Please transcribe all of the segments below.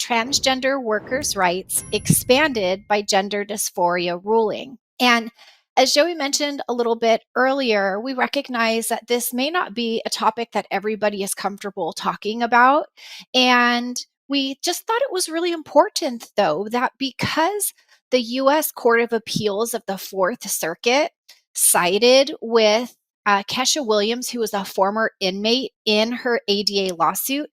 transgender workers' rights expanded by gender dysphoria ruling. And as Joey mentioned a little bit earlier, we recognize that this may not be a topic that everybody is comfortable talking about. And we just thought it was really important, though, that because the U.S. Court of Appeals of the Fourth Circuit sided with Kesha Williams, who was a former inmate in her ADA lawsuit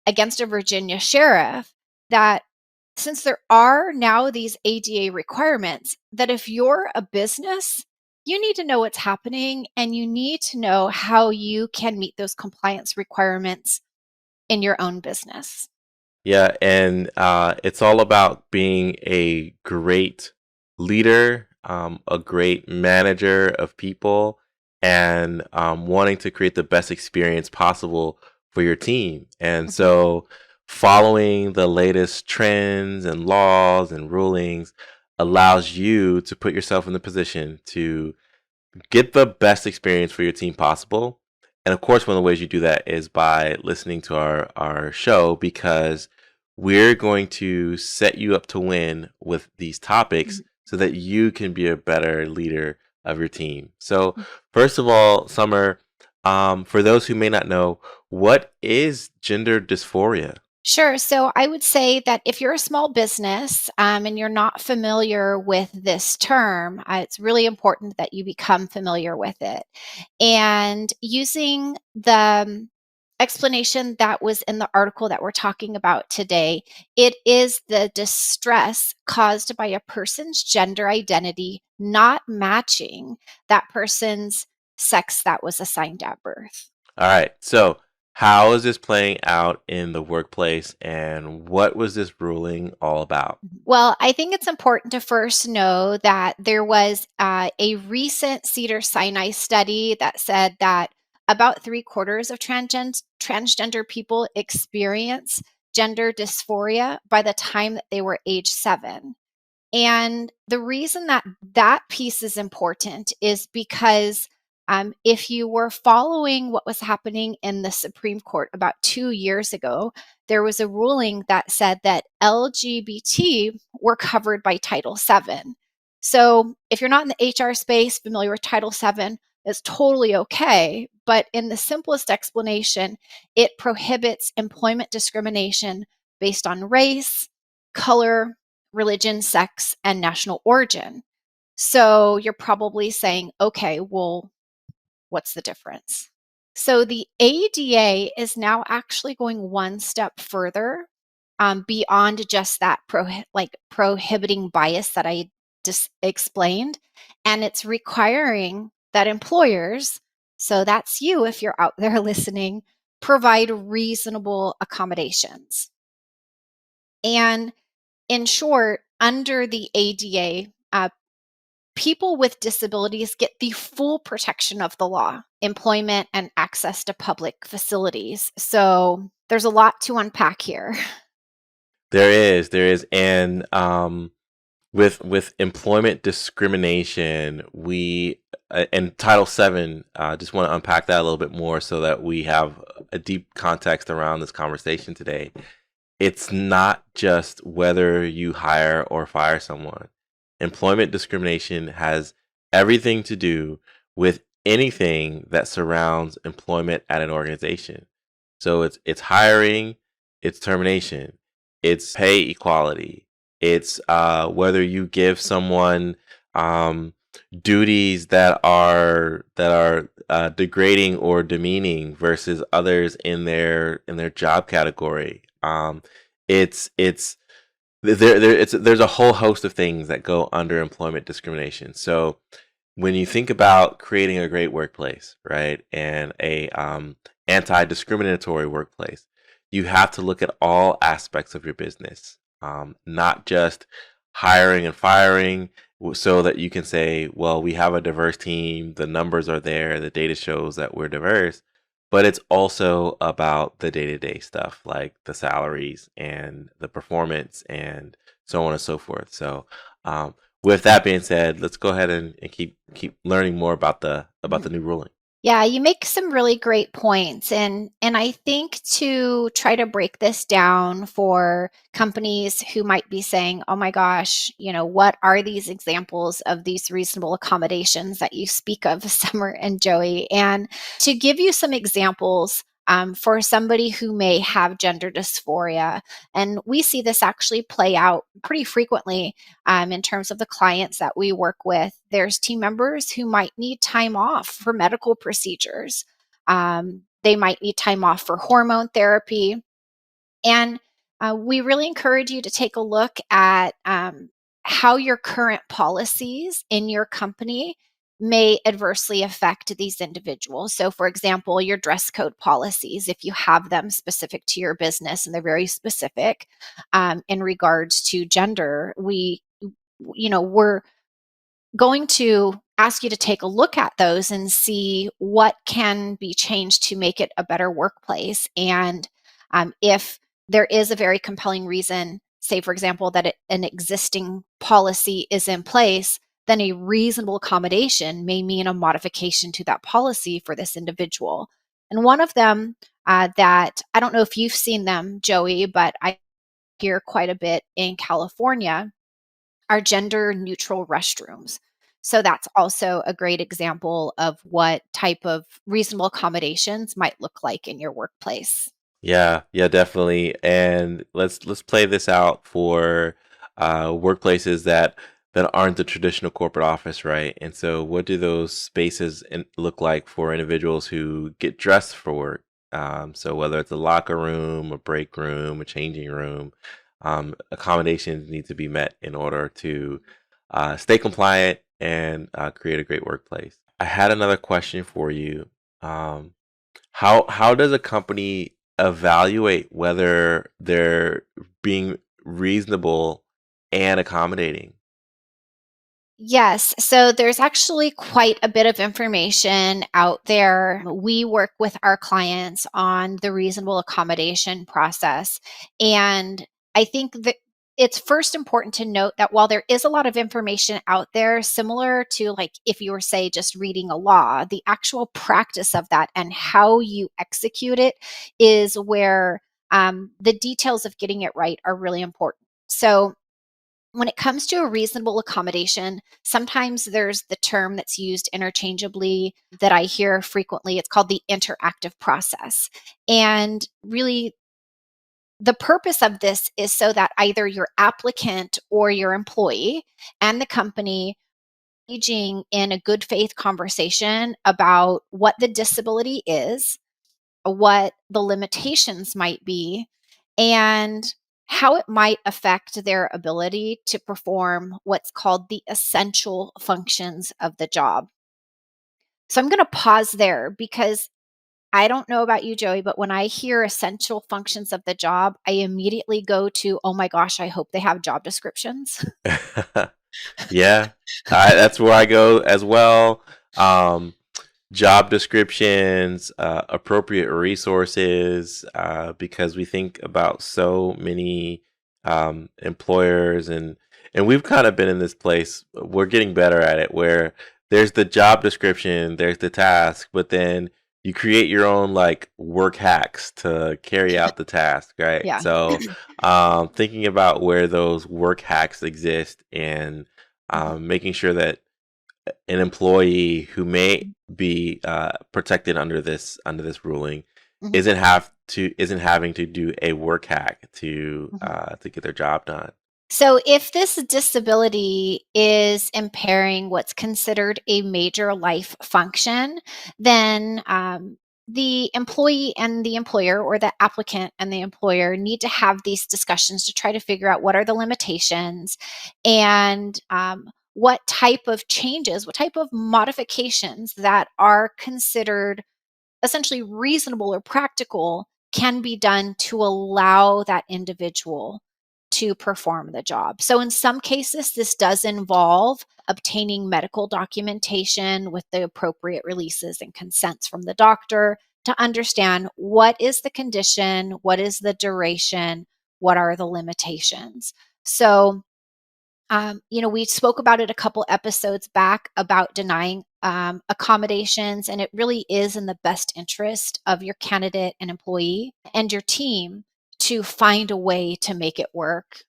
against a Virginia sheriff, that since there are now these ADA requirements, that if you're a business, you need to know what's happening and you need to know how you can meet those compliance requirements in your own business. Yeah, and it's all about being a great leader, a great manager of people, and wanting to create the best experience possible for your team. And Mhm. so, following the latest trends and laws and rulings allows you to put yourself in the position to get the best experience for your team possible. And of course, one of the ways you do that is by listening to our show, because we're going to set you up to win with these topics so that you can be a better leader of your team. So, first of all, Summer, for those who may not know, what is gender dysphoria? Sure. So I would say that if you're a small business and you're not familiar with this term, it's really important that you become familiar with it. And using the explanation that was in the article that we're talking about today, it is the distress caused by a person's gender identity not matching that person's sex that was assigned at birth. All right. So, how is this playing out in the workplace, and what was this ruling all about? Well, I think it's important to first know that there was a recent Cedar Sinai study that said that about three-quarters of transgender people experience gender dysphoria by the time that they were age 7. And the reason that that piece is important is because if you were following what was happening in the Supreme Court about 2 years ago, there was a ruling that said that LGBT were covered by Title VII. So if you're not in the HR space, familiar with Title VII, it's totally okay. But in the simplest explanation, it prohibits employment discrimination based on race, color, religion, sex, and national origin. So you're probably saying, okay, well, what's the difference? So the ADA is now actually going one step further beyond just that prohibiting bias that I just explained. And it's requiring that employers, so that's you if you're out there listening, provide reasonable accommodations. And in short, under the ADA, people with disabilities get the full protection of the law, employment, and access to public facilities. So there's a lot to unpack here. There is, and with employment discrimination, we and Title VII. Just want to unpack that a little bit more so that we have a deep context around this conversation today. It's not just whether you hire or fire someone. Employment discrimination has everything to do with anything that surrounds employment at an organization. So it's hiring, it's termination, it's pay equality, it's whether you give someone um, duties that are degrading or demeaning versus others in their job category. It's there's a whole host of things that go under employment discrimination. So when you think about creating a great workplace, right, and a anti-discriminatory workplace, you have to look at all aspects of your business, not just hiring and firing, so that you can say, well, we have a diverse team, the numbers are there, the data shows that we're diverse, but it's also about the day-to-day stuff like the salaries and the performance and so on and so forth. So, with that being said, let's go ahead and keep learning more about the new ruling. Yeah, you make some really great points, and I think to try to break this down for companies who might be saying, "Oh my gosh, what are these examples of these reasonable accommodations that you speak of, Summer and Joey?" And to give you some examples for somebody who may have gender dysphoria, and we see this actually play out pretty frequently in terms of the clients that we work with. There's team members who might need time off for medical procedures. They might need time off for hormone therapy. And we really encourage you to take a look at how your current policies in your company may adversely affect these individuals. So, for example, your dress code policies, if you have them specific to your business and they're very specific in regards to gender, we're going to ask you to take a look at those and see what can be changed to make it a better workplace. And if there is a very compelling reason, say, for example, that an existing policy is in place, then a reasonable accommodation may mean a modification to that policy for this individual. And one of them that I don't know if you've seen them, Joey, but I hear quite a bit in California are gender neutral restrooms. So that's also a great example of what type of reasonable accommodations might look like in your workplace. Yeah, yeah, definitely. And let's play this out for workplaces that aren't the traditional corporate office, right? And so, what do those spaces look like for individuals who get dressed for work? So, whether it's a locker room, a break room, a changing room, accommodations need to be met in order to stay compliant and create a great workplace. I had another question for you. Um, how does a company evaluate whether they're being reasonable and accommodating? Yes. So there's actually quite a bit of information out there. We work with our clients on the reasonable accommodation process. And I think that it's first important to note that while there is a lot of information out there, similar to like if you were, say, just reading a law, the actual practice of that and how you execute it is where the details of getting it right are really important. So, when it comes to a reasonable accommodation, sometimes there's the term that's used interchangeably that I hear frequently. It's called the interactive process. And really, the purpose of this is so that either your applicant or your employee and the company engaging in a good faith conversation about what the disability is, what the limitations might be, and how it might affect their ability to perform what's called the essential functions of the job. So I'm going to pause there because I don't know about you, Joey, but when I hear essential functions of the job, I immediately go to, oh my gosh, I hope they have job descriptions. Yeah, that's where I go as well. Um, Job descriptions, appropriate resources, because we think about so many employers, and we've kind of been in this place. We're getting better at it, where there's the job description, there's the task, but then you create your own like work hacks to carry out the task, right? Yeah. So, thinking about where those work hacks exist and Mhm. making sure that an employee who may be protected under this ruling Mhm. isn't having to do a work hack Mhm. to get their job done. So, if this disability is impairing what's considered a major life function, then the employee and the employer, or the applicant and the employer, need to have these discussions to try to figure out what are the limitations and what type of changes, what type of modifications that are considered essentially reasonable or practical can be done to allow that individual to perform the job. So, in some cases, this does involve obtaining medical documentation with the appropriate releases and consents from the doctor to understand what is the condition, what is the duration, what are the limitations. So, We spoke about it a couple episodes back about denying accommodations, and it really is in the best interest of your candidate and employee and your team to find a way to make it work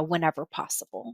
whenever possible.